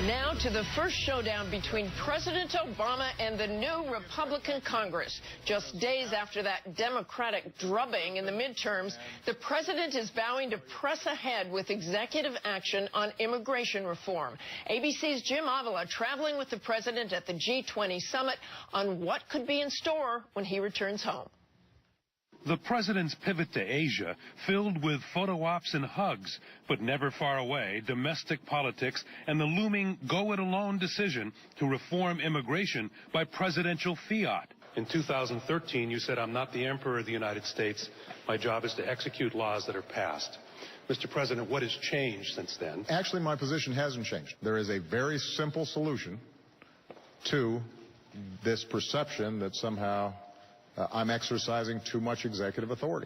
Now to the first showdown between President Obama and the new Republican Congress. Just days after that Democratic drubbing in the midterms, the president is vowing to press ahead with executive action on immigration reform. ABC's Jim Avila traveling with the president at the G20 summit on what could be in store when he returns home. The president's pivot to Asia, filled with photo ops and hugs, but never far away, domestic politics and the looming go-it-alone decision to reform immigration by presidential fiat. In 2013, you said, "I'm not the Emperor of the United States. My job is to execute laws that are passed." Mr. President, what has changed since then? Actually, my position hasn't changed. There is a very simple solution to this perception that somehow I'm exercising too much executive authority.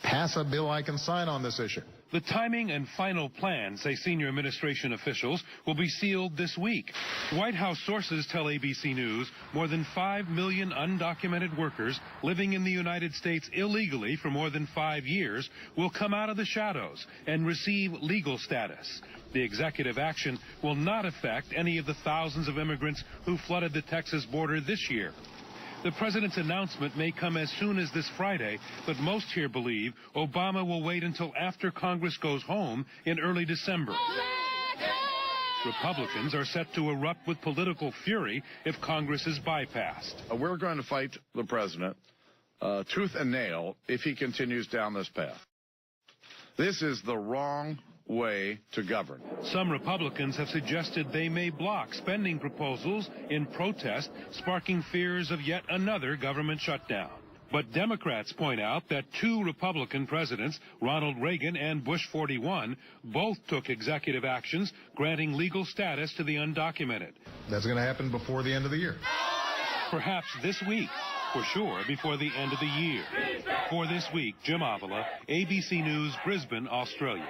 Pass a bill I can sign on this issue. The timing and final plan, say senior administration officials, will be sealed this week. White House sources tell ABC News more than 5 million undocumented workers living in the United States illegally for more than 5 years will come out of the shadows and receive legal status. The executive action will not affect any of the thousands of immigrants who flooded the Texas border this year. The president's announcement may come as soon as this Friday, but most here believe Obama will wait until after Congress goes home in early December. Republicans are set to erupt with political fury if Congress is bypassed. We're going to fight the president tooth and nail if he continues down this path. This is the wrong way to govern. Some Republicans have suggested they may block spending proposals in protest, sparking fears of yet another government shutdown. But Democrats point out that 2 Republican presidents, Ronald Reagan and Bush 41, both took executive actions granting legal status to the undocumented. That's going to happen before the end of the year. Perhaps this week. For sure, before the end of the year. For This Week, Jim Avila, ABC News, Brisbane, Australia.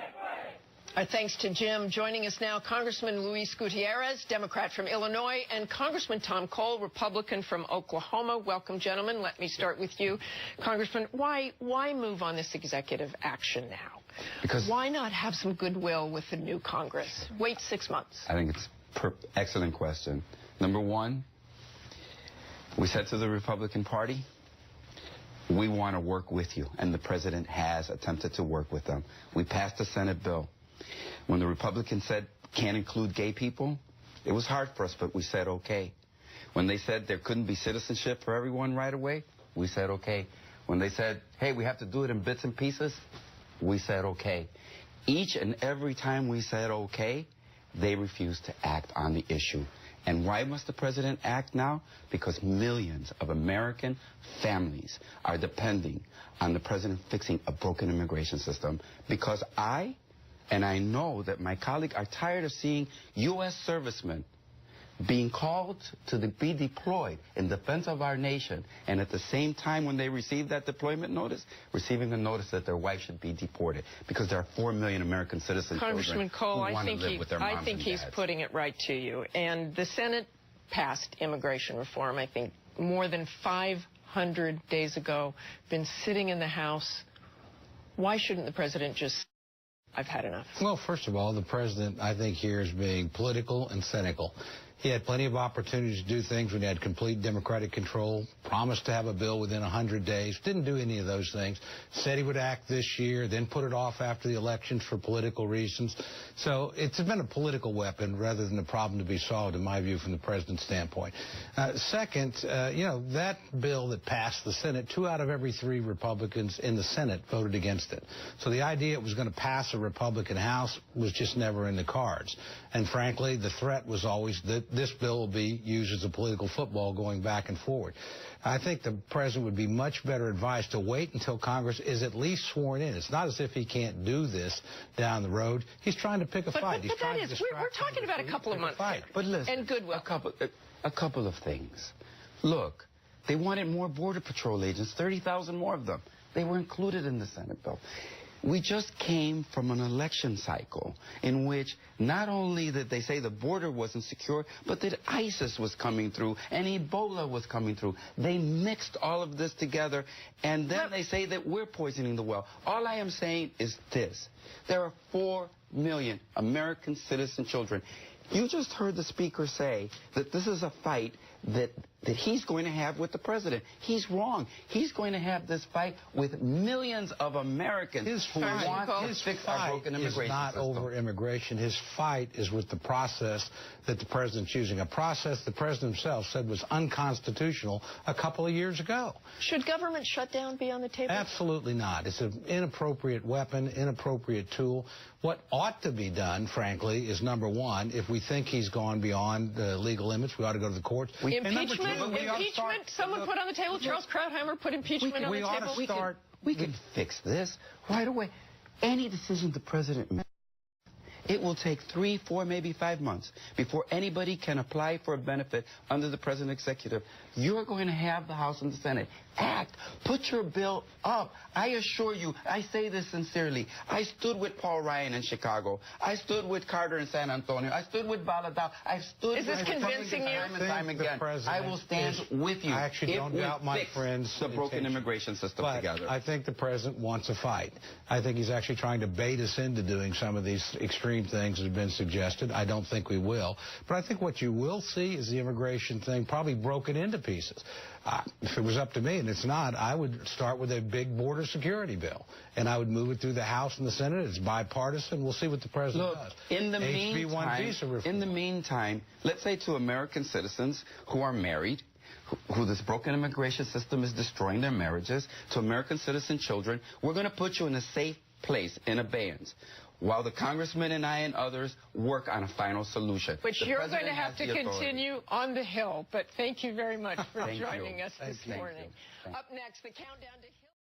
Thanks to Jim. Joining us now, Congressman Luis Gutiérrez, Democrat from Illinois, and Congressman Tom Cole, Republican from Oklahoma. Welcome, gentlemen. Let me start with you. Congressman, why move on this executive action now? Because why not have some goodwill with the new Congress? Wait 6 months. I think it's an excellent question. Number one, we said to the Republican Party, we want to work with you, and the president has attempted to work with them. We passed a Senate bill. When the Republicans said can't include gay people, it was hard for us, but we said okay. When they said there couldn't be citizenship for everyone right away, we said okay. When they said, hey, we have to do it in bits and pieces, we said okay. Each and every time we said okay, they refused to act on the issue. And why must the president act now? Because millions of American families are depending on the president fixing a broken immigration system. Because I know that my colleagues are tired of seeing U.S. servicemen being called to be deployed in defense of our nation, and at the same time when they receive that deployment notice, receiving a notice that their wife should be deported because there are 4 million American citizens Congressman Cole, who want to live with their moms I think he's dads. putting it right to you. And the Senate passed immigration reform, I think, more than 500 days ago, been sitting in the House. Why shouldn't the president just... I've had enough? Well, first of all, the president, I think, here is being political and cynical. He had plenty of opportunities to do things when he had complete Democratic control, promised to have a bill within 100 days, didn't do any of those things, said he would act this year, then put it off after the elections for political reasons. So it's been a political weapon rather than a problem to be solved, in my view, from the president's standpoint. Second, that bill that passed the Senate, 2 out of every 3 Republicans in the Senate voted against it. So the idea it was going to pass a Republican House was just never in the cards. And frankly, the threat was always that this bill will be used as a political football going back and forward. I think the president would be much better advised to wait until Congress is at least sworn in. It's not as if he can't do this down the road. He's trying to pick a fight. But that is, we're talking about a couple of months here. But listen, and goodwill. A couple of things. Look, they wanted more Border Patrol agents, 30,000 more of them. They were included in the Senate bill. We just came from an election cycle in which not only did they say the border wasn't secure, but that ISIS was coming through and Ebola was coming through. They mixed all of this together, and then they say that we're poisoning the well. All I am saying is this. There are 4 million American citizen children. You just heard the speaker say that this is a fight that he's going to have with the president. He's wrong. He's going to have this fight with millions of Americans who want to fix our broken immigration system. His fight is not over immigration. His fight is with the process that the president's using, a process the president himself said was unconstitutional a couple of years ago. Should government shutdown be on the table? Absolutely not. It's an inappropriate weapon, inappropriate tool. What ought to be done, frankly, is number one, if we think he's gone beyond the legal limits, we ought to go to the courts. Impeachment? Someone put on the table. Charles Krauthammer put impeachment on the table. We can fix this right away. Any decision the president makes, it will take 3, 4, maybe 5 months before anybody can apply for a benefit under the president's executive. You're going to have the House and the Senate. Act. Put your bill up. I assure you, I say this sincerely. I stood with Paul Ryan in Chicago. I stood with Carter in San Antonio. I stood with Baladao. I stood with Republicans time and time again. I will stand with you. I actually don't doubt my friends' the broken immigration system together. I think the president wants a fight. I think he's actually trying to bait us into doing some of these extreme things that have been suggested. I don't think we will. But I think what you will see is the immigration thing probably broken into pieces. If it was up to me, and it's not, I would start with a big border security bill, and I would move it through the House and the Senate. It's bipartisan. We'll see what the president does. In the meantime, let's say to American citizens who are married, who this broken immigration system is destroying their marriages, to American citizen children, we're going to put you in a safe place, in abeyance, while the congressman and I and others work on a final solution. But you're going to have to continue on the Hill. But thank you very much for joining us this morning. Up next, the countdown to...